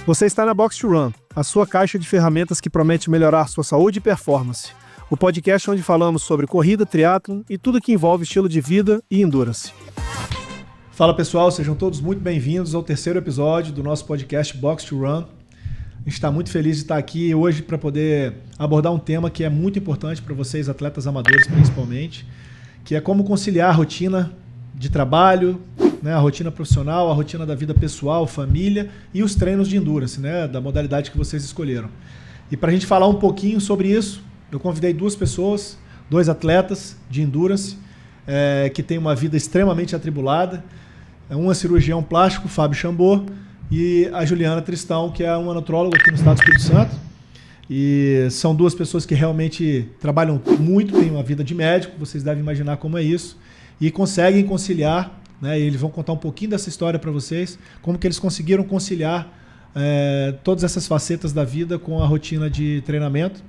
Você está na Box to Run, a sua caixa de ferramentas que promete melhorar sua saúde e performance. O podcast onde falamos sobre corrida, triatlon e tudo que envolve estilo de vida e endurance. Fala pessoal, sejam todos muito bem-vindos ao terceiro episódio do nosso podcast Box to Run. A gente está muito feliz de estar aqui hoje para poder abordar um tema que é muito importante para vocês, atletas amadores principalmente, que é como conciliar a rotina de trabalho, né, a rotina profissional, a rotina da vida pessoal, família e os treinos de endurance, né, da modalidade que vocês escolheram. E para a gente falar um pouquinho sobre isso, eu convidei duas pessoas, dois atletas de endurance, que têm uma vida extremamente atribulada. Um é cirurgião plástico, Fábio Chambô, e a Juliana Tristão, que é uma nutróloga aqui no estado do Espírito Santo. E são duas pessoas que realmente trabalham muito, têm uma vida de médico, vocês devem imaginar como é isso, e conseguem conciliar, né, e eles vão contar um pouquinho dessa história para vocês, como que eles conseguiram conciliar todas essas facetas da vida com a rotina de treinamento.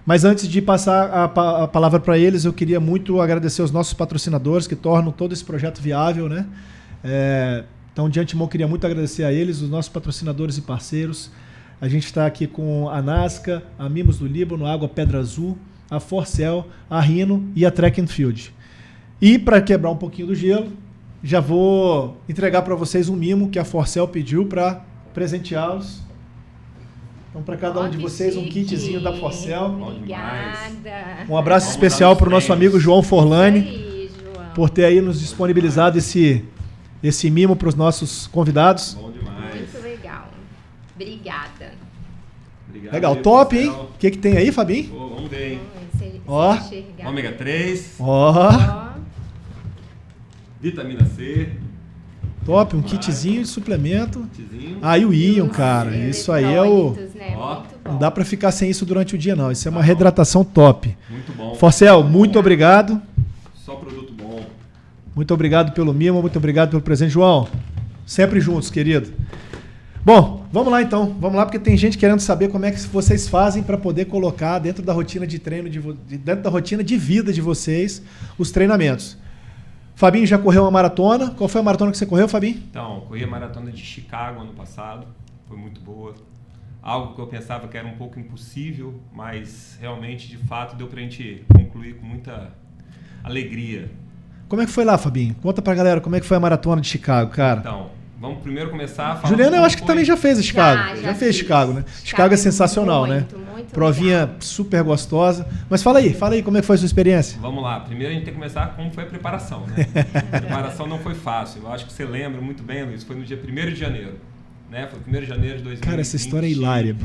Mas antes de passar a palavra para eles, eu queria muito agradecer aos nossos patrocinadores que tornam todo esse projeto viável, né? Então, de antemão, eu queria muito agradecer a eles, os nossos patrocinadores e parceiros. A gente está aqui com a Nasca, a Mimos do Líbano, a Água Pedra Azul, a Forcel, a Rhino e a Track and Field. E para quebrar um pouquinho do gelo, já vou entregar para vocês um mimo que a Forcel pediu para presenteá-los. Então, para cada um de vocês, um kitzinho da Forcel. Obrigada. Um abraço especial para o nosso amigo João Forlani, por ter aí nos disponibilizado esse mimo para os nossos convidados. Bom demais. Muito legal. Obrigada. Obrigado, legal, top, hein? O que tem aí, Fabinho? Vamos ver, hein? Ó. Ômega 3. Ó. Vitamina C. Top, um kitzinho de suplemento. E o íon, cara. Isso aí é o... Né? Não dá para ficar sem isso durante o dia, não. Isso é uma reidratação top. Muito bom. Forcel, muito obrigado. Só produto bom. Muito obrigado pelo mimo, muito obrigado pelo presente. João, sempre juntos, querido. Bom, vamos lá então. Vamos lá, porque tem gente querendo saber como é que vocês fazem para poder colocar dentro da rotina de treino, dentro da rotina de vida de vocês, os treinamentos. Fabinho já correu uma maratona. Qual foi a maratona que você correu, Fabinho? Então, corri a maratona de Chicago ano passado. Foi muito boa. Algo que eu pensava que era um pouco impossível, mas realmente, de fato, deu pra gente concluir com muita alegria. Como é que foi lá, Fabinho? Conta pra galera como é que foi a maratona de Chicago, cara. Então, vamos primeiro começar a falar... Juliana, eu acho que também já fez a Chicago. Já fez Chicago, né? Chicago é sensacional, muito, né? Muito provinha legal. Super gostosa. Mas fala aí, como é que foi a sua experiência? Vamos lá. Primeiro a gente tem que começar como foi a preparação, né? A preparação não foi fácil. Eu acho que você lembra muito bem, Luiz. Foi no dia 1º de janeiro. Né? Foi 1º de janeiro de 2020. Cara, essa história é hilária.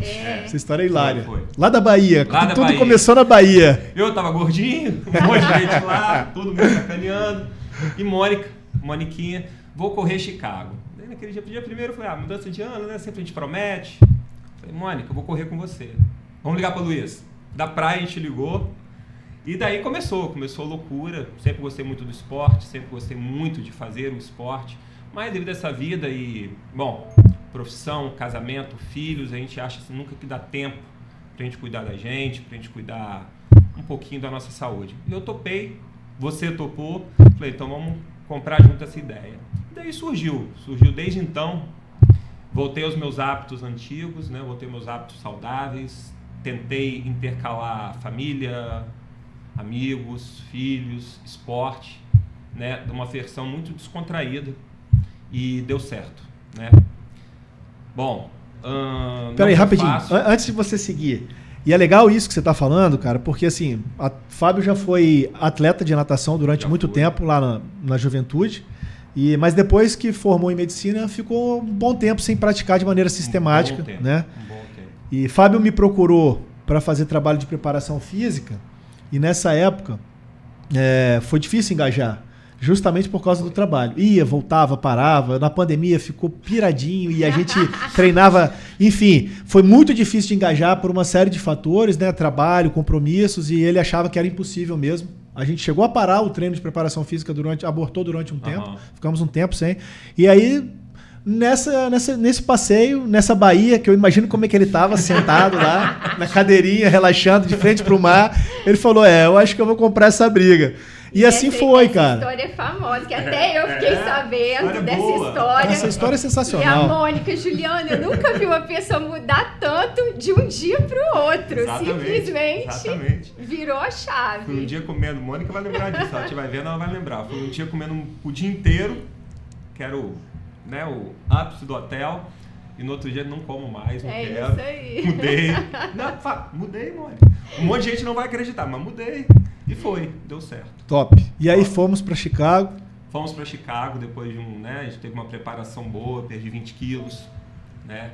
Essa história é hilária. Foi. Lá da Bahia. Lá da tudo Bahia. começou na Bahia. Eu tava gordinho, um monte de gente lá, todo mundo sacaneando. E Moniquinha, vou correr Chicago. Daí naquele dia 1º eu falei, mudança de ano, né? Sempre a gente promete. Falei, Mônica, eu vou correr com você. Vamos ligar para o Luiz. Da praia a gente ligou. E daí começou a loucura. Sempre gostei muito do esporte, sempre gostei muito de fazer o esporte. Mas devido a essa vida e, profissão, casamento, filhos, a gente acha assim, nunca que dá tempo pra gente cuidar da gente, pra gente cuidar um pouquinho da nossa saúde. E eu topei, você topou, falei, então vamos comprar junto essa ideia. E daí surgiu desde então, voltei aos meus hábitos antigos, né? Voltei aos meus hábitos saudáveis, tentei intercalar família, amigos, filhos, esporte, né? De uma versão muito descontraída e deu certo, né? Bom, peraí, rapidinho, antes de você seguir, e é legal isso que você está falando, cara, porque assim, Fábio já foi atleta de natação durante muito tempo lá na juventude, mas depois que formou em medicina, ficou um bom tempo sem praticar de maneira sistemática, né? Um bom tempo. E Fábio me procurou para fazer trabalho de preparação física, e nessa época foi difícil engajar. Justamente por causa do trabalho. Ia, voltava, parava. Na pandemia ficou piradinho e a gente treinava. Enfim, foi muito difícil de engajar por uma série de fatores, né? Trabalho, compromissos, e ele achava que era impossível mesmo. A gente chegou a parar o treino de preparação física, abortou durante um tempo. Ficamos um tempo sem. E aí, nesse passeio, nessa Bahia, que eu imagino como é que ele estava sentado lá, na cadeirinha, relaxando, de frente para o mar, ele falou, eu acho que eu vou comprar essa briga. E assim foi, cara. Essa história é famosa, que até eu fiquei sabendo dessa boa. história. Essa história é E a sensacional. Mônica, Juliana, eu nunca vi uma pessoa mudar tanto de um dia pro outro. Exatamente, Simplesmente exatamente. virou a chave. Fui um dia comendo, Mônica vai lembrar disso, ela estiver vendo, ela vai lembrar. Fui um dia comendo o dia inteiro, que era o ápice do hotel, e no outro dia não como mais, não quero. Isso aí. Mudei. Mudei, Mônica. Um monte de gente não vai acreditar, mas mudei. E foi, deu certo. Top. E aí fomos para Chicago. Fomos para Chicago depois de a gente teve uma preparação boa, perdi 20 quilos, né?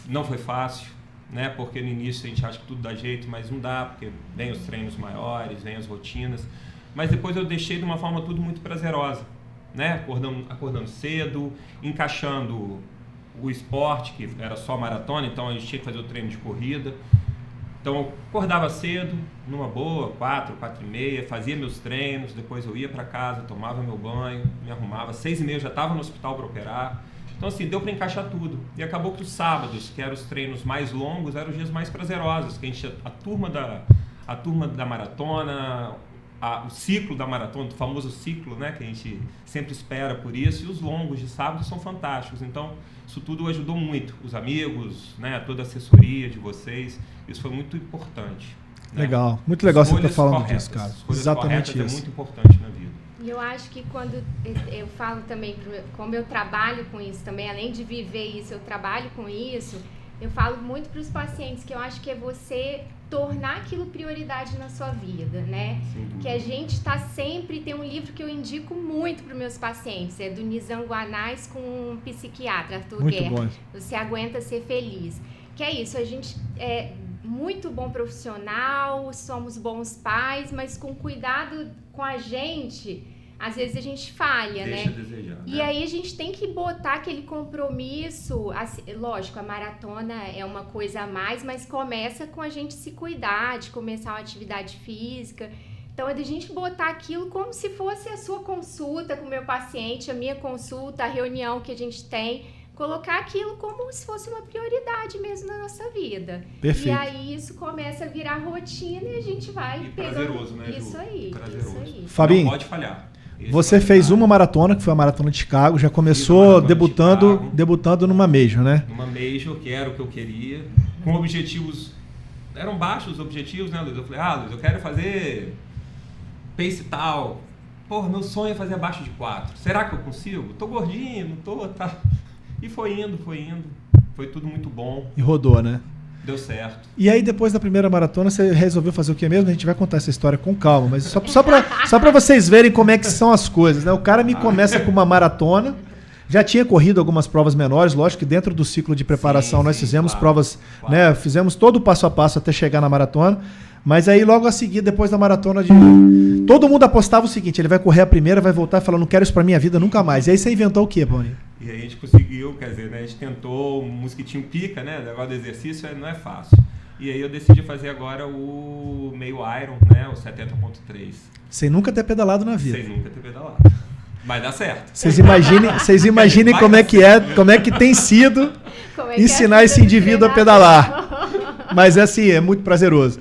Não foi fácil, né? Porque no início a gente acha que tudo dá jeito, mas não dá, porque vem os treinos maiores, vem as rotinas. Mas depois eu deixei de uma forma tudo muito prazerosa, né? Acordando cedo, encaixando o esporte, que era só maratona, então a gente tinha que fazer o treino de corrida. Então eu acordava cedo, numa boa, 4h30, fazia meus treinos, depois eu ia para casa, tomava meu banho, me arrumava, 6h30 já estava no hospital para operar. Então assim, deu para encaixar tudo. E acabou que os sábados, que eram os treinos mais longos, eram os dias mais prazerosos, que a gente tinha a turma da maratona, o ciclo da maratona, o famoso ciclo, né, que a gente sempre espera por isso, e os longos de sábado são fantásticos. Então isso tudo ajudou muito, os amigos, né, toda a assessoria de vocês, isso foi muito importante. Né? Legal, muito legal você estar falando corretas, disso, cara. escolhas Exatamente corretas isso. É muito importante na vida. E eu acho que quando eu falo também, como eu trabalho com isso também, além de viver isso, eu trabalho com isso, eu falo muito para os pacientes que eu acho que é você tornar aquilo prioridade na sua vida, né? Que a gente está sempre... Tem um livro que eu indico muito para os meus pacientes, é do Nizam Guanais com um psiquiatra, Arthur Muito Guerra. bom. Você aguenta ser feliz. Que é isso, a gente é muito bom profissional, somos bons pais, mas com cuidado com a gente, às vezes a gente falha, Deixa né? a desejar, E aí a gente tem que botar aquele compromisso, assim, lógico, a maratona é uma coisa a mais, mas começa com a gente se cuidar, de começar uma atividade física. Então é de a gente botar aquilo como se fosse a sua consulta com o meu paciente, a minha consulta, a reunião que a gente tem, colocar aquilo como se fosse uma prioridade mesmo na nossa vida. Perfeito. E aí isso começa a virar rotina e a gente vai E pegando prazeroso, né, Ju? isso aí. Prazeroso. Isso aí. Fabinho, não pode falhar. você fez uma maratona, que foi a Maratona de Chicago, já começou debutando numa Major, né? Numa Major, que era o que eu queria, com objetivos, eram baixos os objetivos, né, Luiz? Eu falei, Luiz, eu quero fazer pace tal. Porra, meu sonho é fazer abaixo de 4. Será que eu consigo? Tô gordinho, não tô, tá... E foi indo. Foi tudo muito bom. E rodou, né? Deu certo. E aí, depois da primeira maratona, você resolveu fazer o que mesmo? A gente vai contar essa história com calma, mas só pra vocês verem como é que são as coisas, né? O cara me começa com uma maratona, já tinha corrido algumas provas menores, lógico que dentro do ciclo de preparação nós fizemos provas, né? Fizemos todo o passo a passo até chegar na maratona, mas aí logo a seguir, depois da maratona, todo mundo apostava o seguinte, ele vai correr a primeira, vai voltar e falar, não quero isso pra minha vida nunca mais. E aí você inventou o quê, Paulinho? E aí a gente conseguiu, quer dizer, né, a gente tentou, o mosquitinho pica, né, o negócio do exercício não é fácil. E aí eu decidi fazer agora o meio Iron, né, o 70.3. Sem nunca ter pedalado na vida. Sem nunca ter pedalado. Mas dá certo. Vocês imaginem como é que tem sido ensinar esse indivíduo a pedalar. Mas é assim, é muito prazeroso.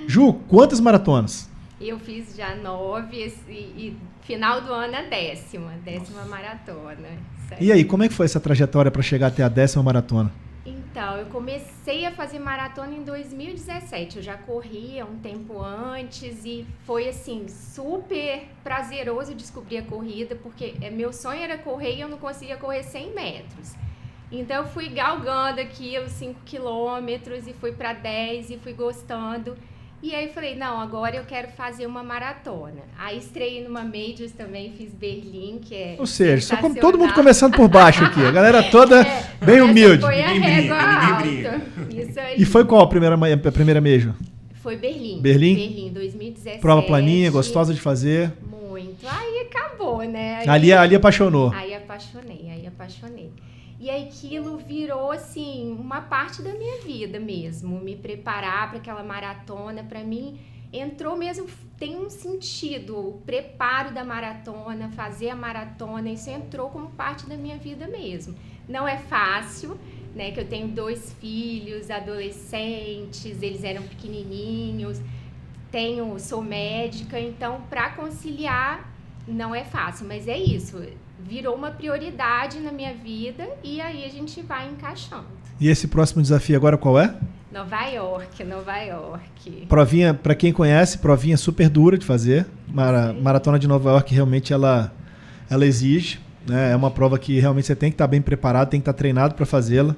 Ju, quantas maratonas? Eu fiz já 9 e final do ano a 10ª maratona. E aí, como é que foi essa trajetória para chegar até a 10ª maratona? Então, eu comecei a fazer maratona em 2017. Eu já corria um tempo antes e foi assim super prazeroso descobrir a corrida, porque meu sonho era correr e eu não conseguia correr 100 metros. Então eu fui galgando aqui os 5 quilômetros e fui para 10 e fui gostando. E aí falei, não, agora eu quero fazer uma maratona. Aí estreiei numa Majors também, fiz Berlim, que é Ou seja, só como todo mundo começando por baixo aqui, a galera toda bem humilde. Foi a régua alta. Isso aí. E foi qual a primeira Major? Foi Berlim. Berlim? Berlim, 2017. Prova planinha, gostosa de fazer. Muito. Aí acabou, né? Ali apaixonou. Aí apaixonei. E aí aquilo virou, assim, uma parte da minha vida mesmo. Me preparar para aquela maratona, para mim, entrou mesmo, tem um sentido. O preparo da maratona, fazer a maratona, isso entrou como parte da minha vida mesmo. Não é fácil, né? Que eu tenho 2 filhos, adolescentes, eles eram pequenininhos. sou médica, então para conciliar não é fácil, mas é isso. Virou uma prioridade na minha vida e aí a gente vai encaixando. E esse próximo desafio agora qual é? Nova York. Provinha, para quem conhece, provinha super dura de fazer. Maratona de Nova York realmente ela exige, né? É uma prova que realmente você tem que estar bem preparado, tem que estar treinado para fazê-la.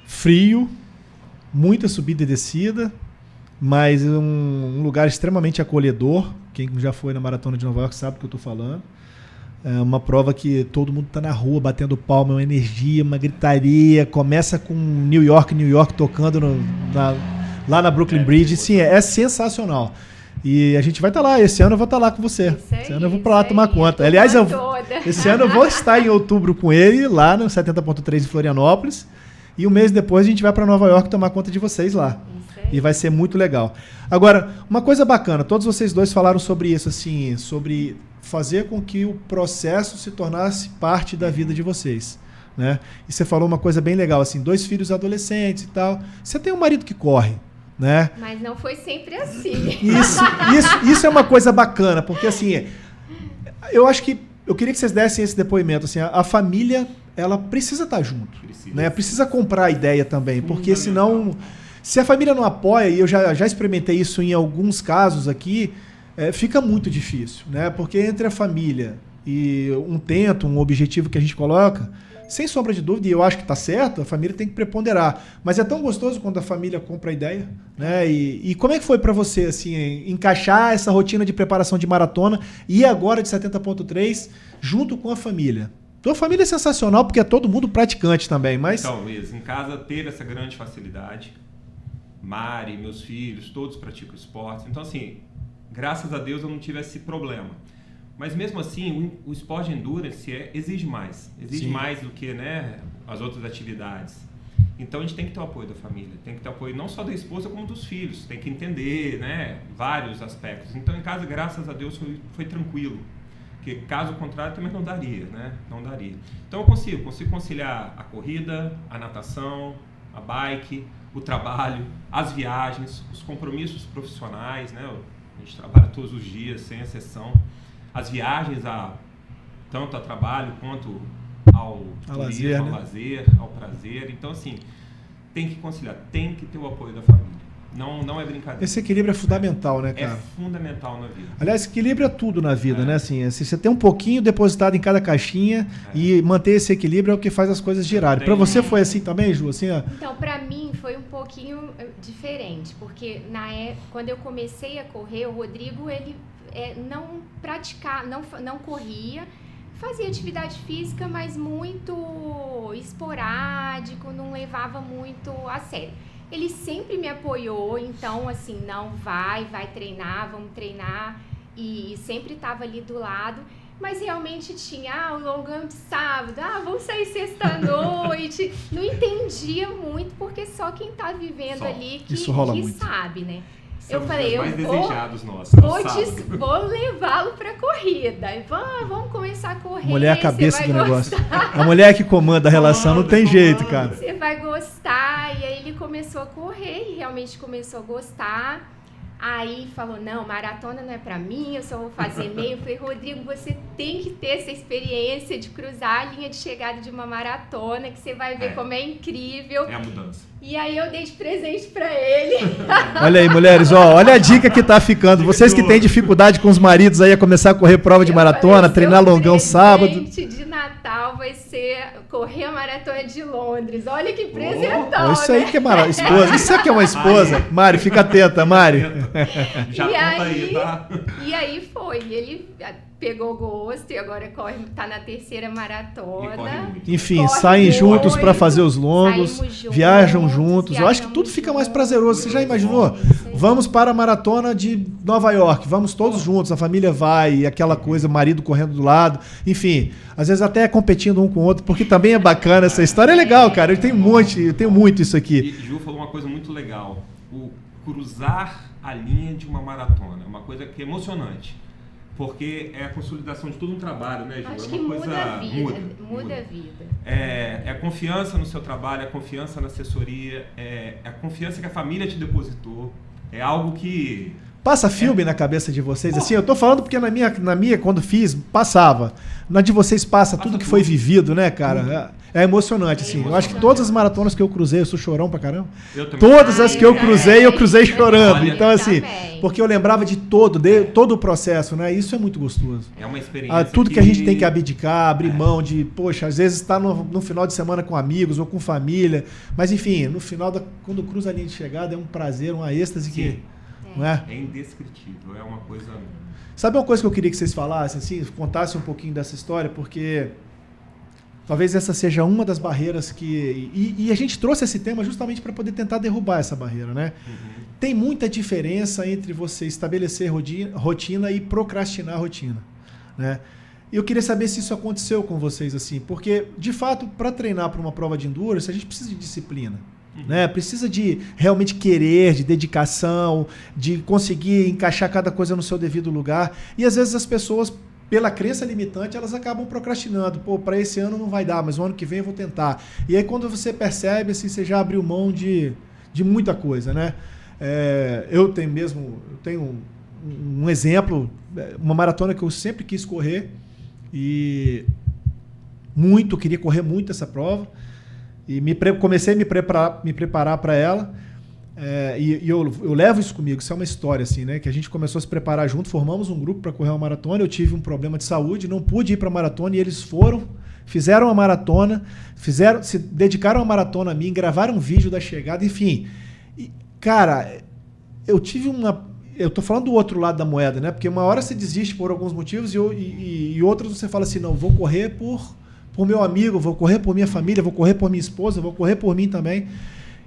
Frio, muita subida e descida, mas um lugar extremamente acolhedor. Quem já foi na Maratona de Nova York sabe o que eu estou falando. É uma prova que todo mundo está na rua batendo palma, é uma energia, uma gritaria. Começa com New York tocando lá na Brooklyn Bridge. Sim, é sensacional. E a gente vai estar lá. Esse ano eu vou estar lá com você. Esse ano eu vou para lá tomar conta. Aliás, esse ano eu vou estar em outubro com ele, lá no 70.3 em Florianópolis. E um mês depois a gente vai para Nova York tomar conta de vocês lá. E vai ser muito legal. Agora, uma coisa bacana, todos vocês dois falaram sobre isso, assim, sobre fazer com que o processo se tornasse parte da vida de vocês, né? E você falou uma coisa bem legal, assim, 2 filhos adolescentes e tal. Você tem um marido que corre, né? Mas não foi sempre assim. Isso é uma coisa bacana, porque assim, eu acho que eu queria que vocês dessem esse depoimento, assim, a família, ela precisa estar junto, né? Precisa comprar a ideia também, porque senão, se a família não apoia, e eu já experimentei isso em alguns casos aqui, fica muito difícil, né? Porque entre a família e um objetivo que a gente coloca, sem sombra de dúvida, e eu acho que está certo, a família tem que preponderar. Mas é tão gostoso quando a família compra a ideia, né? E como é que foi para você, assim, encaixar essa rotina de preparação de maratona e agora de 70.3 junto com a família? Tua família é sensacional porque é todo mundo praticante também, mas... Então, Luiz, em casa teve essa grande facilidade. Mari, meus filhos, todos praticam esportes. Então, assim, graças a Deus eu não tive esse problema. Mas mesmo assim, o esporte de endurance exige mais. Exige mais do que, né, as outras atividades. Então a gente tem que ter o apoio da família. Tem que ter o apoio não só da esposa, como dos filhos. Tem que entender, né, vários aspectos. Então em casa, graças a Deus, foi tranquilo. Porque caso contrário também não daria, né? Não daria. Então eu consigo conciliar a corrida, a natação, a bike, o trabalho, as viagens, os compromissos profissionais, né? A gente trabalha todos os dias, sem exceção. As viagens, tanto a trabalho quanto ao turismo, ao lazer, ao prazer. Então, assim, tem que conciliar, tem que ter o apoio da família. Não é brincadeira. Esse equilíbrio é fundamental, né, cara? É fundamental na vida. Aliás, equilíbrio é tudo na vida, né? Assim, se você tem um pouquinho depositado em cada caixinha e manter esse equilíbrio é o que faz as coisas girarem. Para você foi assim também, Ju? Assim, Então, para mim foi um pouquinho diferente, porque quando eu comecei a correr, o Rodrigo, ele não praticava, não corria, fazia atividade física, mas muito esporádico, não levava muito a sério. Ele sempre me apoiou, então assim, não vai treinar, vamos treinar, e sempre estava ali do lado, mas realmente tinha o longão de sábado, vamos sair sexta-noite, não entendia muito, porque só quem está vivendo ali que sabe, né? Eu falei, vou levá-lo pra corrida. Vamos começar a correr. Mulher é a cabeça do negócio. A mulher que comanda a relação, não tem jeito, cara. Você vai gostar. E aí ele começou a correr e realmente começou a gostar. Aí falou, não, maratona não é pra mim, eu só vou fazer meio. Eu falei, Rodrigo, você tem que ter essa experiência de cruzar a linha de chegada de uma maratona, que você vai ver como é incrível. É a mudança. E aí eu dei de presente pra ele. Olha aí, mulheres, olha a dica que tá ficando. Vocês que têm dificuldade com os maridos aí a começar a correr prova de maratona, treinar longão sábado. O presente de Natal vai ser correr a maratona de Londres. Olha que presentão, isso aí que é esposa. Isso aqui é uma esposa. Mari, fica atenta, Mari. Já conta aí, tá? E aí foi. Ele pegou gosto e agora tá na 3ª maratona. Enfim, saem juntos para fazer os longos, viajam juntos. Eu acho que tudo fica mais prazeroso. Você já imaginou? Vamos para a maratona de Nova York, vamos todos juntos, a família vai, aquela coisa, o marido correndo do lado. Enfim, às vezes até competindo um com o outro, porque também é bacana essa história. É legal, cara. Eu tenho muito isso aqui. E Ju falou uma coisa muito legal. O cruzar a linha de uma maratona é uma coisa que é emocionante. Porque é a consolidação de todo um trabalho, né, Ju? Acho que muda a vida. É a confiança no seu trabalho, é a confiança na assessoria, é a confiança que a família te depositou, É algo que... Passa filme na cabeça de vocês? Assim, eu tô falando porque na minha quando fiz, passava. Na de vocês passa tudo que foi vivido, né, cara? É emocionante, assim. Eu acho que todas as maratonas que eu cruzei, eu sou chorão pra caramba. Eu também. Todas as que eu cruzei chorando. Olha, Então, assim, também. porque eu lembrava de todo o processo, né? Isso é muito gostoso. É uma experiência Tudo que a gente tem que abdicar, abrir mão de, poxa, às vezes está no final de semana com amigos ou com família. Mas, enfim, no final, quando cruza a linha de chegada, é um prazer, uma êxtase que... Não é? É indescritível, é uma coisa... Sabe uma coisa que eu queria que vocês falassem, assim, contassem um pouquinho dessa história, porque talvez essa seja uma das barreiras que... E a gente trouxe esse tema justamente para poder tentar derrubar essa barreira, né? Uhum. Tem muita diferença entre você estabelecer rotina e procrastinar a rotina, né? E eu queria saber se isso aconteceu com vocês, assim, porque, de fato, para treinar para uma prova de endurance, a gente precisa de disciplina. Né? Precisa de realmente querer, de dedicação, de conseguir encaixar cada coisa no seu devido lugar. E às vezes as pessoas, pela crença limitante, elas acabam procrastinando. Pô, para esse ano não vai dar, mas o ano que vem eu vou tentar. E aí quando você percebe, assim, você já abriu mão de muita coisa, né? Eu tenho um exemplo, uma maratona que eu sempre quis correr e queria correr muito essa prova. E comecei a me preparar para ela. E eu levo isso comigo, isso é uma história assim, né? Que a gente começou a se preparar junto, formamos um grupo para correr uma maratona. Eu tive um problema de saúde, não pude ir para a maratona e eles fizeram a maratona, se dedicaram à maratona a mim, gravaram um vídeo da chegada, enfim. E, cara, eu tô falando do outro lado da moeda, né? Porque uma hora você desiste por alguns motivos e outras você fala assim, não, vou correr por meu amigo, vou correr por minha família, vou correr por minha esposa, vou correr por mim também.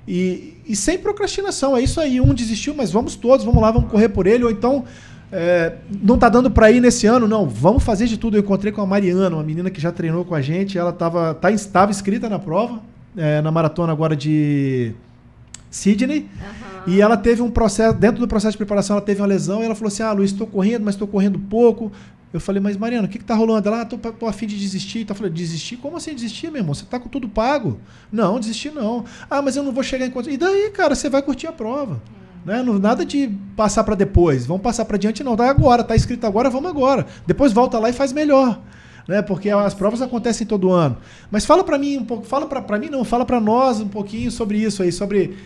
E sem procrastinação, é isso aí. Um desistiu, mas vamos lá, vamos correr por ele. Ou então, não está dando para ir nesse ano, não, vamos fazer de tudo. Eu encontrei com a Mariana, uma menina que já treinou com a gente, ela estava inscrita na prova, na maratona agora de Sydney. Uhum. E ela teve um processo, dentro do processo de preparação, ela teve uma lesão e ela falou assim, Luiz, estou correndo, mas estou correndo pouco. Eu falei, mas Mariana, o que tá rolando? Ela, tô a fim de desistir. Então eu falei, desistir? Como assim desistir, meu irmão? Você tá com tudo pago? Não, desistir não. Mas eu não vou chegar enquanto... E daí, cara, você vai curtir a prova. Né? Nada de passar para depois. Vamos passar para diante, não. Tá agora, tá escrito agora, vamos agora. Depois volta lá e faz melhor. Né? Porque as provas acontecem todo ano. Mas fala para mim um pouco, fala para nós um pouquinho sobre isso aí, sobre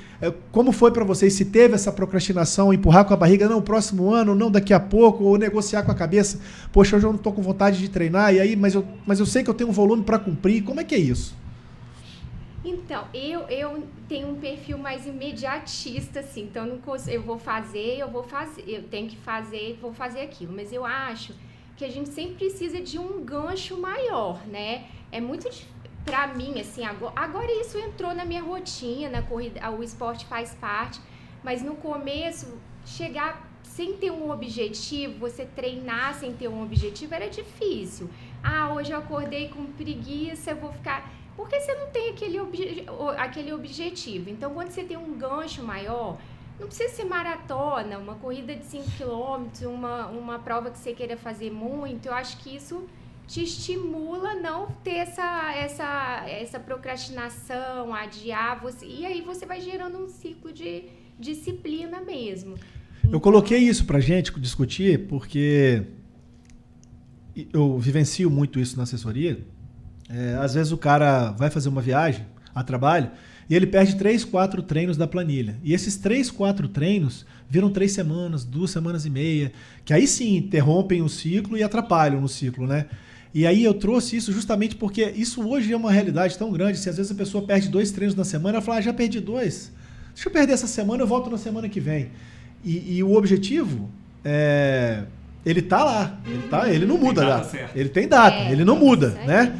como foi para vocês, se teve essa procrastinação, empurrar com a barriga, não, próximo ano, não, daqui a pouco, ou negociar com a cabeça, poxa, hoje eu não estou com vontade de treinar, e aí, mas eu sei que eu tenho um volume para cumprir, como é que é isso? Então, eu tenho um perfil mais imediatista, assim, então eu tenho que fazer, vou fazer aquilo, mas eu acho que a gente sempre precisa de um gancho maior, né? É muito pra mim, assim, agora isso entrou na minha rotina, a corrida, o esporte faz parte, mas no começo, chegar sem ter um objetivo, você treinar sem ter um objetivo era difícil. Hoje eu acordei com preguiça, eu vou ficar... Porque você não tem aquele objetivo. Então, quando você tem um gancho maior, não precisa ser maratona, uma corrida de 5 km, uma prova que você queira fazer muito. Eu acho que isso te estimula não ter essa procrastinação, adiar. E aí você vai gerando um ciclo de disciplina mesmo. Eu coloquei isso pra gente discutir porque eu vivencio muito isso na assessoria. Às vezes o cara vai fazer uma viagem a trabalho e ele perde 3, 4 treinos da planilha. E esses 3, 4 treinos viram 3 semanas, 2 semanas e meia, que aí sim interrompem o ciclo e atrapalham no ciclo, né? E aí eu trouxe isso justamente porque isso hoje é uma realidade tão grande. Se às vezes a pessoa perde 2 treinos na semana, ela fala, já perdi 2. Deixa eu perder essa semana, eu volto na semana que vem. E o objetivo ele tá lá. Ele não muda lá. Ele tem data, ele não muda, né?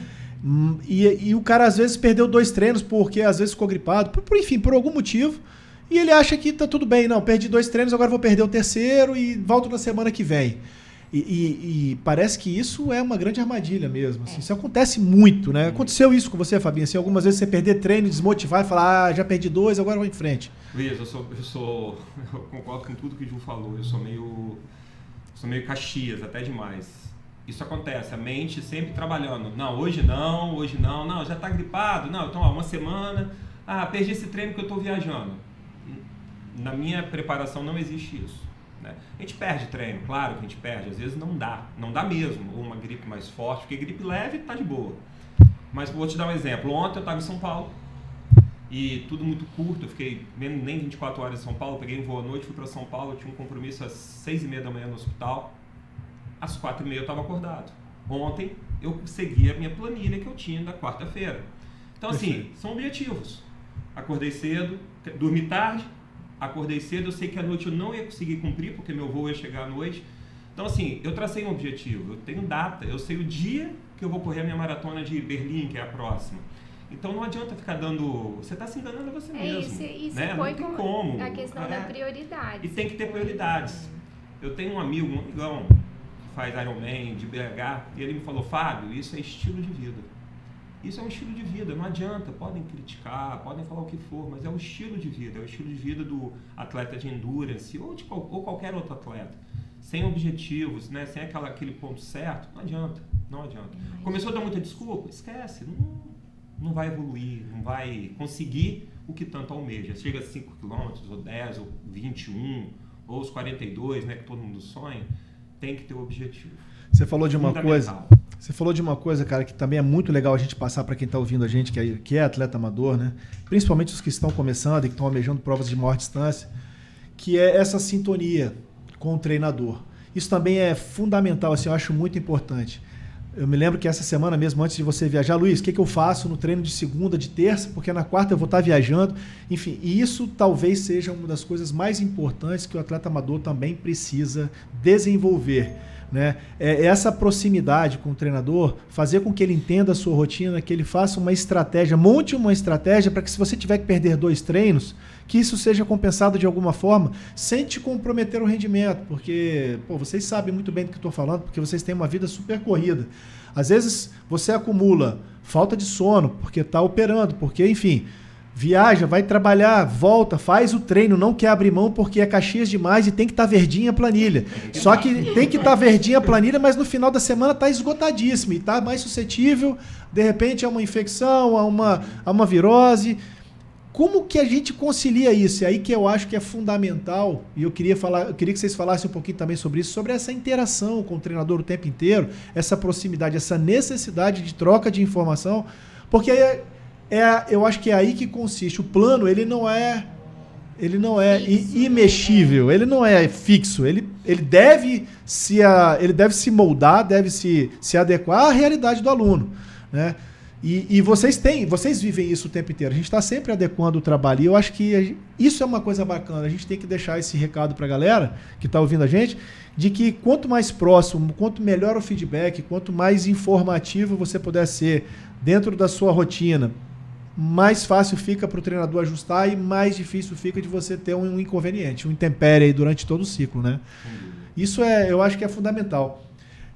E o cara às vezes perdeu 2 treinos porque às vezes ficou gripado, enfim, por algum motivo, e ele acha que tá tudo bem, não, perdi 2 treinos, agora vou perder o terceiro e volto na semana que vem. E parece que isso é uma grande armadilha mesmo. Assim, isso acontece muito, né? Aconteceu isso com você, Fabinho? Assim, algumas vezes você perder treino, desmotivar e falar, já perdi 2, agora vou em frente. Luiz, eu concordo com tudo que o Ju falou, eu sou meio Caxias, até demais. Isso acontece, a mente sempre trabalhando. Não, hoje não, já tá gripado. Não, então uma semana, perdi esse treino que eu tô viajando. na minha preparação não existe isso. Né? A gente perde treino, claro que a gente perde, às vezes não dá mesmo, ou uma gripe mais forte, porque gripe leve tá de boa. Mas vou te dar um exemplo, ontem eu estava em São Paulo, e tudo muito curto, eu fiquei nem 24 horas em São Paulo, peguei um voo à noite, fui para São Paulo, eu tinha um compromisso às 6h30 da manhã no hospital, às 4h30 eu estava acordado. Ontem eu segui a minha planilha que eu tinha da quarta-feira. Então assim, são objetivos. Acordei cedo, dormi tarde, acordei cedo, eu sei que à noite eu não ia conseguir cumprir, porque meu voo ia chegar à noite. Então assim, eu tracei um objetivo, eu tenho data, eu sei o dia que eu vou correr a minha maratona de Berlim, que é a próxima. Então não adianta ficar dando... Você está se enganando a você mesmo. Isso né? foi não tem como. A questão da prioridade. E tem que ter prioridades. Eu tenho um amigão, que faz Ironman, de BH, e ele me falou, Fábio, isso é estilo de vida. Isso é um estilo de vida, não adianta, podem criticar, podem falar o que for, mas é o estilo de vida, é o estilo de vida do atleta de endurance ou qualquer outro atleta. Sem objetivos, né? Sem aquele ponto certo, não adianta. Começou a dar muita desculpa? Esquece, não vai evoluir, não vai conseguir o que tanto almeja. Chega a 5 km, ou 10, ou 21, ou os 42, né, que todo mundo sonha, tem que ter o objetivo. Você falou de uma coisa, cara, que também é muito legal a gente passar para quem está ouvindo a gente, que é atleta amador, né? Principalmente os que estão começando e que estão almejando provas de maior distância, que é essa sintonia com o treinador. Isso também é fundamental, assim, eu acho muito importante. Eu me lembro que essa semana mesmo, antes de você viajar, Luiz, o que eu faço no treino de segunda, de terça, porque na quarta eu vou estar viajando. Enfim, e isso talvez seja uma das coisas mais importantes que o atleta amador também precisa desenvolver. Né? Essa proximidade com o treinador, fazer com que ele entenda a sua rotina, que ele faça uma estratégia, monte uma estratégia para que se você tiver que perder 2 treinos, que isso seja compensado de alguma forma, sem te comprometer o rendimento, porque vocês sabem muito bem do que eu estou falando, porque vocês têm uma vida super corrida. Às vezes você acumula falta de sono, porque está operando, porque, enfim, viaja, vai trabalhar, volta, faz o treino, não quer abrir mão porque é Caxias demais e tem que estar verdinha a planilha. Só que tem que estar verdinha a planilha, mas no final da semana está esgotadíssimo e está mais suscetível, de repente, a uma infecção, a uma virose. Como que a gente concilia isso? É aí que eu acho que é fundamental, e eu queria que vocês falassem um pouquinho também sobre isso, sobre essa interação com o treinador o tempo inteiro, essa proximidade, essa necessidade de troca de informação, porque eu acho que é aí que consiste. O plano, ele não é imexível, ele não é fixo, ele deve se moldar, deve se adequar à realidade do aluno, né? E vocês vivem isso o tempo inteiro. A gente está sempre adequando o trabalho. E eu acho que isso é uma coisa bacana. A gente tem que deixar esse recado para a galera que está ouvindo a gente, de que quanto mais próximo, quanto melhor o feedback, quanto mais informativo você puder ser dentro da sua rotina, mais fácil fica para o treinador ajustar e mais difícil fica de você ter um inconveniente, um intempérie aí durante todo o ciclo, né? Isso eu acho que é fundamental.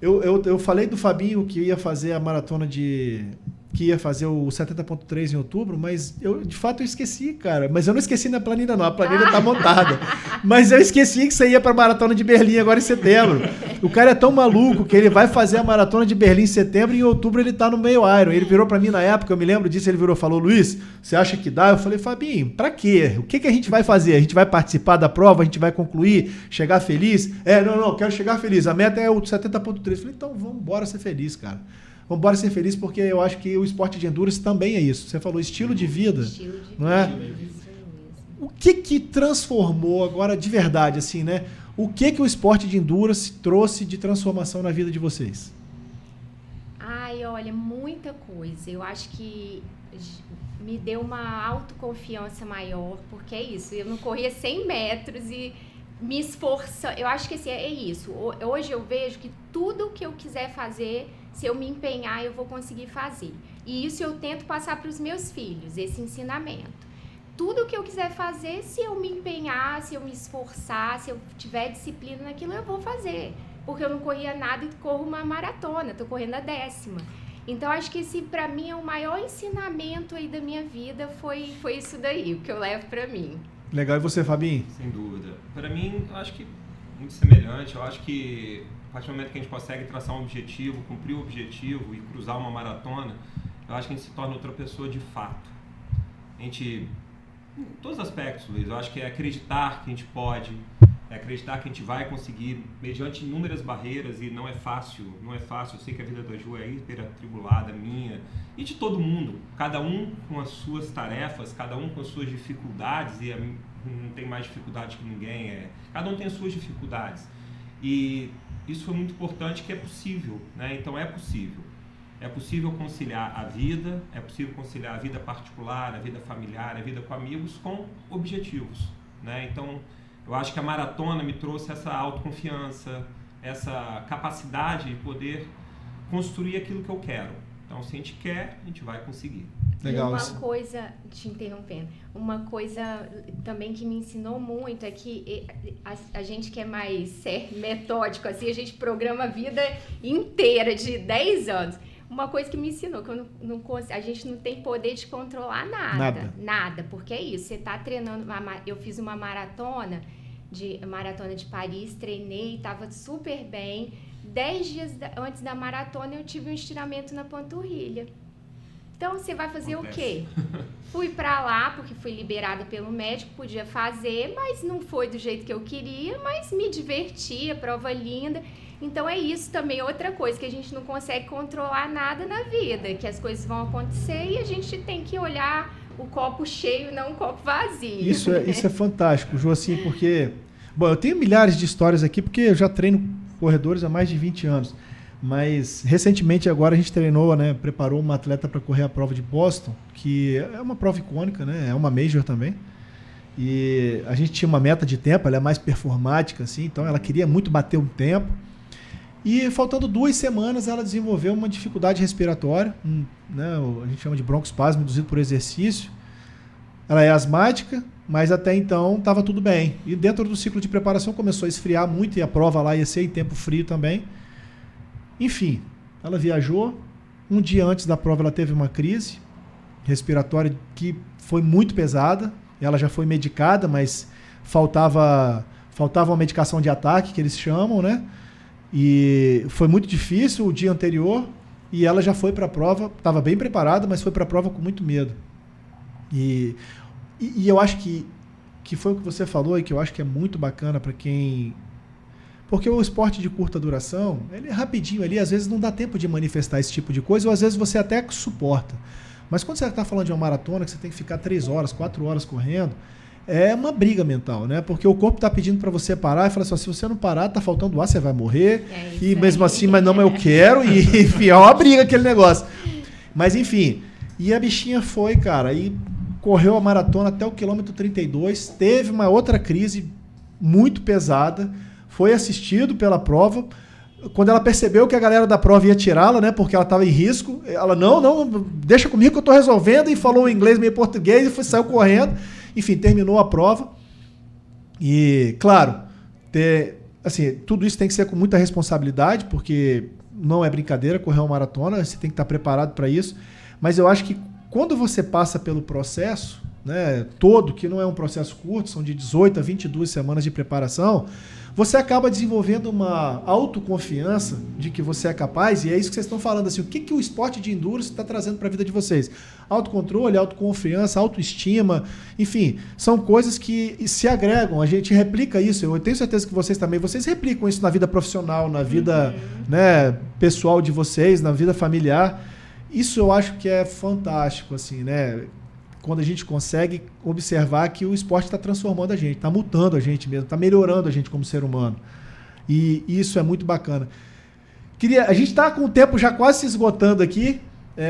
Eu falei do Fabinho que ia fazer a maratona que ia fazer o 70.3 em outubro, mas de fato eu esqueci, cara. Mas eu não esqueci na planilha não, a planilha tá montada. Mas eu esqueci que você ia pra maratona de Berlim agora em setembro. O cara é tão maluco que ele vai fazer a maratona de Berlim em setembro e em outubro ele tá no meio Iron. Ele virou pra mim na época, eu me lembro disso, ele virou e falou, Luiz, você acha que dá? Eu falei, Fabinho, pra quê? O que a gente vai fazer? A gente vai participar da prova, a gente vai concluir, chegar feliz? Não, quero chegar feliz. A meta é o 70.3. Eu falei, então vamos embora ser feliz, cara. Vamos embora ser feliz, porque eu acho que o esporte de endurance também é isso. Você falou estilo de vida, não é? O que transformou agora de verdade, assim, né? O que o esporte de endurance trouxe de transformação na vida de vocês? Ai, olha, muita coisa. Eu acho que me deu uma autoconfiança maior, porque é isso. Eu não corria 100 metros e me esforça. Eu acho que assim, é isso. Hoje eu vejo que tudo que eu quiser fazer, se eu me empenhar, eu vou conseguir fazer. E isso eu tento passar para os meus filhos, esse ensinamento. Tudo que eu quiser fazer, se eu me empenhar, se eu me esforçar, se eu tiver disciplina naquilo, eu vou fazer. Porque eu não corria nada e corro uma maratona, estou correndo a 10ª. Então, acho que esse, para mim, é o maior ensinamento aí da minha vida, foi isso daí, o que eu levo para mim. Legal. E você, Fabinho? Sem dúvida. Para mim, eu acho que muito semelhante. Eu acho que a partir do momento que a gente consegue traçar um objetivo, cumprir o objetivo e cruzar uma maratona, eu acho que a gente se torna outra pessoa de fato. A gente Em todos os aspectos, Luiz. Eu acho que é acreditar que a gente pode, é acreditar que a gente vai conseguir, mediante inúmeras barreiras, e não é fácil. Eu sei que a vida da Ju é hiper atribulada, minha, e de todo mundo. Cada um com as suas tarefas, cada um com as suas dificuldades, e não tem mais dificuldade que ninguém, cada um tem as suas dificuldades. E isso foi muito importante, que é possível, né? Então é possível. É possível conciliar a vida, é possível conciliar a vida particular, a vida familiar, a vida com amigos, com objetivos, né? Então, eu acho que a maratona me trouxe essa autoconfiança, essa capacidade de poder construir aquilo que eu quero. Então, se a gente quer, a gente vai conseguir. Legal. E uma coisa, te interrompendo, uma coisa também que me ensinou muito é que a gente que é mais metódico, assim, a gente programa a vida inteira de 10 anos. Uma coisa que me ensinou, que a gente não tem poder de controlar nada, porque é isso, você tá treinando, eu fiz uma maratona de Paris, treinei, tava super bem, 10 dias antes da maratona eu tive um estiramento na panturrilha. Então, você vai fazer o quê? Fui pra lá, porque fui liberada pelo médico, podia fazer, mas não foi do jeito que eu queria, mas me diverti, a prova linda. Então, é isso também, outra coisa, que a gente não consegue controlar nada na vida, que as coisas vão acontecer e a gente tem que olhar o copo cheio, não o copo vazio. Isso é fantástico, Ju, assim, porque... Bom, eu tenho milhares de histórias aqui, porque eu já treino corredores há mais de 20 anos. Mas, recentemente, agora a gente treinou, né, preparou uma atleta para correr a prova de Boston, que é uma prova icônica, né, é uma major também. E a gente tinha uma meta de tempo, ela é mais performática, assim, então ela queria muito bater um tempo. E faltando 2 semanas, ela desenvolveu uma dificuldade respiratória, né, a gente chama de broncoespasmo induzido por exercício. Ela é asmática, mas até então estava tudo bem. E dentro do ciclo de preparação começou a esfriar muito, e a prova lá ia ser em tempo frio também. Enfim, ela viajou. Um dia antes da prova ela teve uma crise respiratória que foi muito pesada. Ela já foi medicada, mas faltava uma medicação de ataque, que eles chamam, né? E foi muito difícil o dia anterior, e ela já foi para a prova, estava bem preparada, mas foi para a prova com muito medo. E eu acho que foi o que você falou, e que eu acho que é muito bacana para quem... Porque o esporte de curta duração, ele é rapidinho ali, às vezes não dá tempo de manifestar esse tipo de coisa, ou às vezes você até suporta. Mas quando você está falando de uma maratona, que você tem que ficar 3 horas, 4 horas correndo, é uma briga mental, né? Porque o corpo está pedindo para você parar e fala assim, se você não parar, tá faltando ar, você vai morrer. E mesmo assim, mas não, eu quero, e enfim, é uma briga aquele negócio. Mas enfim, e a bichinha foi, cara, e correu a maratona até o quilômetro 32, teve uma outra crise muito pesada, foi assistido pela prova. Quando ela percebeu que a galera da prova ia tirá-la, né, porque ela estava em risco, ela, não, deixa comigo que eu estou resolvendo, e falou inglês meio português e saiu correndo. Enfim, terminou a prova. E, claro, tudo isso tem que ser com muita responsabilidade, porque não é brincadeira correr uma maratona, você tem que estar preparado para isso. Mas eu acho que quando você passa pelo processo, né, todo, que não é um processo curto, são de 18 a 22 semanas de preparação, você acaba desenvolvendo uma autoconfiança de que você é capaz, e é isso que vocês estão falando, assim, o que o esporte de endurance está trazendo para a vida de vocês? Autocontrole, autoconfiança, autoestima, enfim, são coisas que se agregam, a gente replica isso, eu tenho certeza que vocês também, vocês replicam isso na vida profissional, na vida né, pessoal de vocês, na vida familiar. Isso eu acho que é fantástico, assim, né? Quando a gente consegue observar que o esporte está transformando a gente, está mutando a gente mesmo, está melhorando a gente como ser humano. E isso é muito bacana. A gente está com o tempo já quase se esgotando aqui,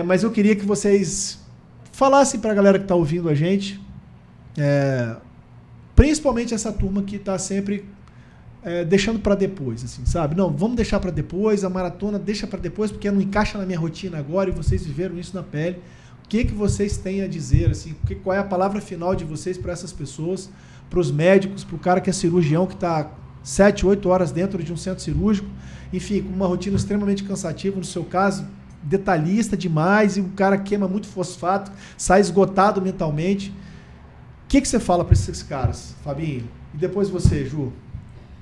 mas eu queria que vocês falassem para a galera que está ouvindo a gente, principalmente essa turma que está sempre deixando para depois, assim, sabe? Não, vamos deixar para depois, a maratona deixa para depois, porque não encaixa na minha rotina agora, e vocês viveram isso na pele. O que vocês têm a dizer, assim, qual é a palavra final de vocês para essas pessoas, para os médicos, para o cara que é cirurgião, que está 7, 8 horas dentro de um centro cirúrgico, enfim, com uma rotina extremamente cansativa, no seu caso, detalhista demais, e o cara queima muito fosfato, sai esgotado mentalmente. O que você fala para esses caras, Fabinho? E depois você, Ju.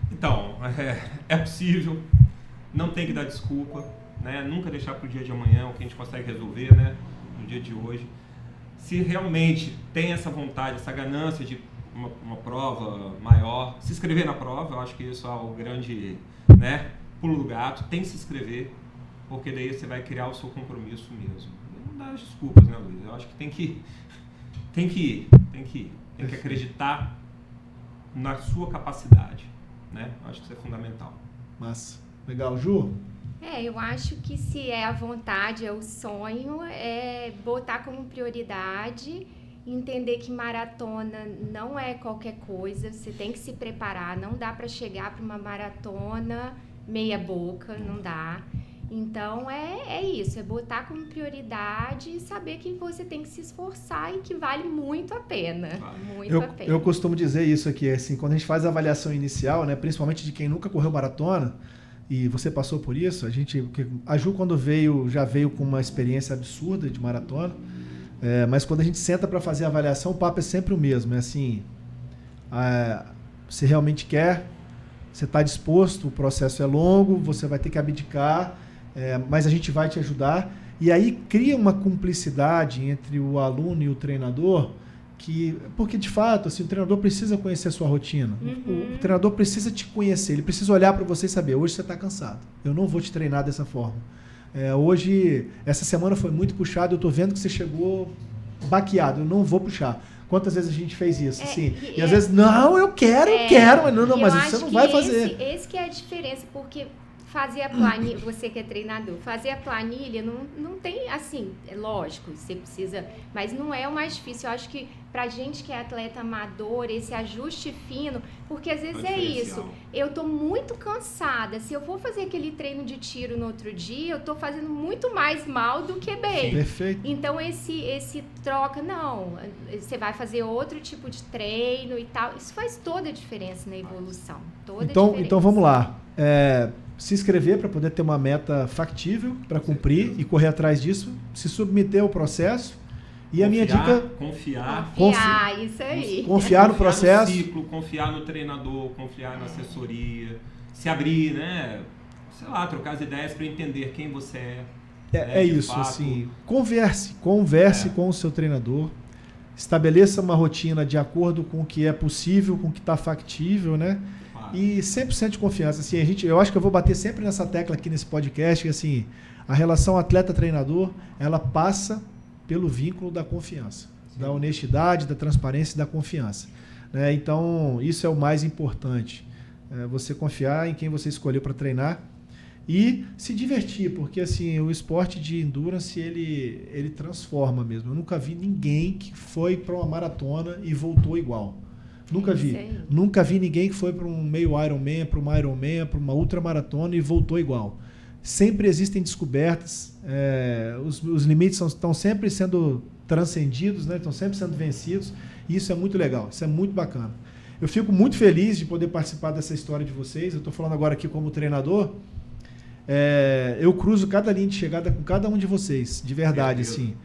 Então, é possível, não tem que dar desculpa, né? Nunca deixar para o dia de amanhã o que a gente consegue resolver, né? No dia de hoje. se realmente tem essa vontade, essa ganância de uma prova maior, se inscrever na prova, eu acho que isso é o grande, né, pulo do gato, tem que se inscrever, porque daí você vai criar o seu compromisso mesmo. Não dá as desculpas, né, Luiz? Eu acho que tem que acreditar na sua capacidade, né? Eu acho que isso é fundamental. Massa. Legal. Ju? Eu acho que se é a vontade, é o sonho, é botar como prioridade, entender que maratona não é qualquer coisa, você tem que se preparar, não dá para chegar para uma maratona meia boca, não dá. Então é isso, é botar como prioridade e saber que você tem que se esforçar e que vale muito a pena. Eu costumo dizer isso aqui, assim, quando a gente faz a avaliação inicial, né, principalmente de quem nunca correu maratona, e você passou por isso, a Ju quando já veio com uma experiência absurda de maratona, mas quando a gente senta para fazer a avaliação, o papo é sempre o mesmo, é assim, você realmente quer, você está disposto, o processo é longo, você vai ter que abdicar, mas a gente vai te ajudar. E aí cria uma cumplicidade entre o aluno e o treinador, porque de fato assim, o treinador precisa conhecer a sua rotina. O treinador precisa te conhecer, ele precisa olhar para você e saber, hoje você está cansado, eu não vou te treinar dessa forma. Hoje, essa semana foi muito puxada, eu estou vendo que você chegou baqueado, eu não vou puxar. Quantas vezes a gente fez isso? Assim, e às vezes, não, eu quero, mas mas você não vai fazer. Esse que é a diferença, porque fazer a planilha, você que é treinador, fazer a planilha não tem, assim, é lógico, você precisa, mas não é o mais difícil. Eu acho que pra gente que é atleta amador, esse ajuste fino, porque às vezes é isso, eu tô muito cansada, se eu vou fazer aquele treino de tiro no outro dia, eu tô fazendo muito mais mal do que bem. Perfeito. Então esse troca, não, você vai fazer outro tipo de treino e tal, isso faz toda a diferença na evolução, Então vamos lá, se inscrever para poder ter uma meta factível para cumprir e correr atrás disso, se submeter ao processo. E a minha dica... Confiar, isso aí. Confiar no processo. No ciclo, confiar no treinador, confiar na assessoria, se abrir, né? Sei lá, trocar as ideias para entender quem você é. É isso, fato. Assim, converse com o seu treinador, estabeleça uma rotina de acordo com o que é possível, com o que está factível, né? E 100% de confiança. Assim, eu acho que eu vou bater sempre nessa tecla aqui nesse podcast, que assim, a relação atleta-treinador, ela passa pelo vínculo da confiança, da honestidade, da transparência e da confiança. Né? Então, isso é o mais importante. Você confiar em quem você escolheu para treinar e se divertir, porque assim, o esporte de endurance, ele transforma mesmo. Eu nunca vi ninguém que foi para uma maratona e voltou igual. Nunca vi. Nunca vi ninguém que foi para um meio Ironman, para uma Ironman, para uma ultramaratona e voltou igual. Sempre existem descobertas, os limites estão sempre sendo transcendidos, né? Estão sempre sendo vencidos, e isso é muito legal, isso é muito bacana. Eu fico muito feliz de poder participar dessa história de vocês. Eu estou falando agora aqui como treinador. Eu cruzo cada linha de chegada com cada um de vocês, de verdade, assim.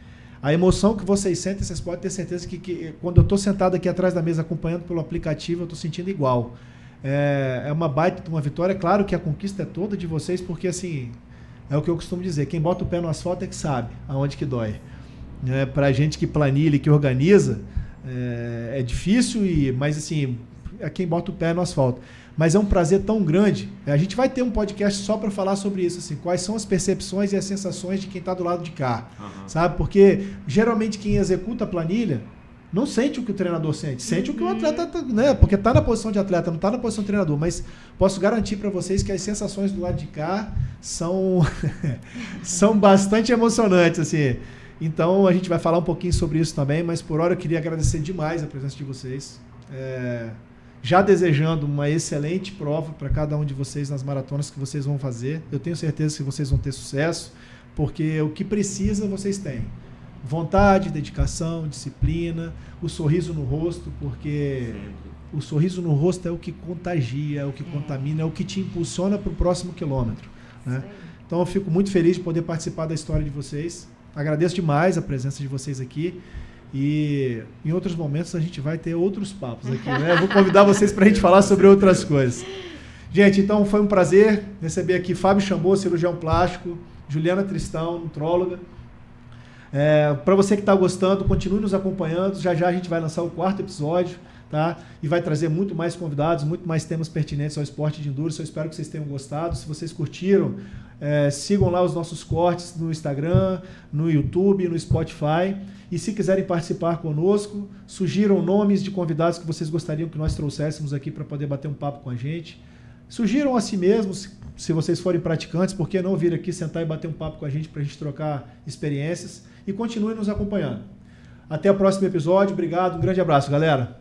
A emoção que vocês sentem, vocês podem ter certeza que quando eu estou sentado aqui atrás da mesa acompanhando pelo aplicativo, eu estou sentindo igual. É uma baita de uma vitória. Claro que a conquista é toda de vocês, porque assim, é o que eu costumo dizer, quem bota o pé no asfalto é que sabe aonde que dói. Pra gente que planilha e que organiza, é difícil, mas assim, é quem bota o pé no asfalto. Mas é um prazer tão grande. A gente vai ter um podcast só para falar sobre isso, assim, quais são as percepções e as sensações de quem está do lado de cá, sabe? Porque geralmente quem executa a planilha não sente o que o treinador sente, sente o que o atleta, né? Porque está na posição de atleta, não está na posição de treinador, mas posso garantir para vocês que as sensações do lado de cá são bastante emocionantes, assim. Então a gente vai falar um pouquinho sobre isso também, mas por hora eu queria agradecer demais a presença de vocês. Já desejando uma excelente prova para cada um de vocês nas maratonas que vocês vão fazer. Eu tenho certeza que vocês vão ter sucesso, porque o que precisa vocês têm. Vontade, dedicação, disciplina, o sorriso no rosto, porque o sorriso no rosto é o que contagia, é o que contamina, é o que te impulsiona para o próximo quilômetro. Né? Então eu fico muito feliz de poder participar da história de vocês. Agradeço demais a presença de vocês aqui. E em outros momentos a gente vai ter outros papos aqui, né? Eu vou convidar vocês para a gente falar sobre outras coisas. Gente, então foi um prazer receber aqui Fábio Chambô, cirurgião plástico, Juliana Tristão, nutróloga. Para você que está gostando, continue nos acompanhando. Já a gente vai lançar o 4º episódio, tá? E vai trazer muito mais convidados, muito mais temas pertinentes ao esporte de endurance. Eu espero que vocês tenham gostado. Se vocês curtiram, sigam lá os nossos cortes no Instagram, no YouTube, no Spotify. E se quiserem participar conosco, sugiram nomes de convidados que vocês gostariam que nós trouxéssemos aqui para poder bater um papo com a gente. Sugiram a si mesmos, se vocês forem praticantes, por que não vir aqui sentar e bater um papo com a gente para a gente trocar experiências. E continue nos acompanhando. Até o próximo episódio. Obrigado. Um grande abraço, galera.